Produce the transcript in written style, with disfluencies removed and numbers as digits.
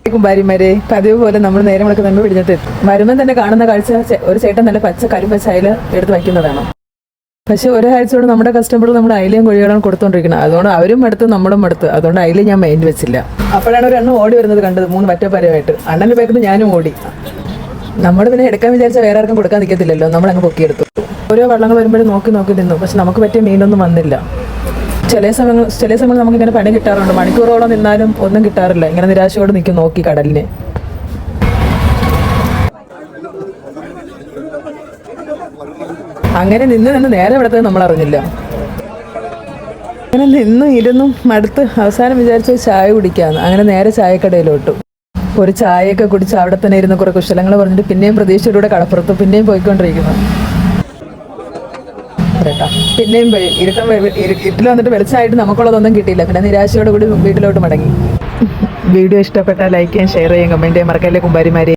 കുമ്പാരിമാരെ പതിവ് പോലെ നമ്മൾ നേരെ മുടക്ക് നമ്മൾ പിടിഞ്ഞിട്ട് വരുമ്പം തന്നെ കാണുന്ന കാഴ്ച ഒരു ചേട്ടൻ നല്ല പച്ച കരിമ്പ ചായൽ എടുത്ത് വയ്ക്കുന്നതാണ്. പക്ഷെ ഒരാഴ്ചയോട് നമ്മുടെ കസ്റ്റമർ നമ്മുടെ അയിലയും കോഴികളും കൊടുത്തോണ്ടിരിക്കണം. അതുകൊണ്ട് അവരും മടുത്ത് നമ്മളും മടുത്ത്. അതുകൊണ്ട് അയില ഞാൻ മൈൻഡ് വെച്ചില്ല. അപ്പോഴാണ് ഒരു എണ്ണം ഓടി വരുന്നത് കണ്ടത്, 3 പറ്റപ്പരമായിട്ട്. അണ്ണൻ്റെ പേക്കത്ത് ഞാനും ഓടി. നമ്മൾ പിന്നെ എടുക്കാൻ വിചാരിച്ച വേറെ ആർക്കും കൊടുക്കാൻ നിൽക്കത്തില്ലല്ലോ, നമ്മളങ്ങ് പൊക്കിയെടുത്തു. ഓരോ വള്ളങ്ങൾ വരുമ്പോഴും നോക്കി നിന്നു. പക്ഷെ നമുക്ക് പറ്റിയ മീനൊന്നും വന്നില്ല. ചില സമയങ്ങൾ നമുക്കിങ്ങനെ പണി കിട്ടാറുണ്ട്. മണിക്കൂറോളം നിന്നാലും ഒന്നും കിട്ടാറില്ല. ഇങ്ങനെ നിരാശയോട് നിൽക്കും നോക്കി കടലിനെ. അങ്ങനെ നിന്ന് നേരെ വിടത്തത് നമ്മൾ അറിഞ്ഞില്ല. അങ്ങനെ ഇരുന്നും മടുത്ത് അവസാനം വിചാരിച്ചു ചായ കുടിക്കാന്ന്. അങ്ങനെ നേരെ ചായക്കടയിലോട്ടു. ഒരു ചായയൊക്കെ കുടിച്ച് അവിടെ തന്നെ ഇരുന്ന് കുറെ കുശലങ്ങൾ പറഞ്ഞിട്ട് പിന്നെയും പ്രതീക്ഷയിലൂടെ കടപ്പുറത്ത് പിന്നെയും പോയിക്കൊണ്ടിരിക്കുന്നു. പിന്നെയും ഇരുട്ടിൽ വന്നിട്ട് വെളിച്ചമായിട്ട് നമുക്കുള്ളതൊന്നും കിട്ടിയില്ല. പിന്നെ നിരാശയോടുകൂടി വീട്ടിലോട്ട് മടങ്ങി. വീഡിയോ ഇഷ്ടപ്പെട്ടാൽ ലൈക്ക് ചെയ്യാൻ, ഷെയർ ചെയ്യാൻ, കമൻറ്റ് ചെയ്യാൻ മറക്കല്ലേ കുമ്പാരിമാരെ.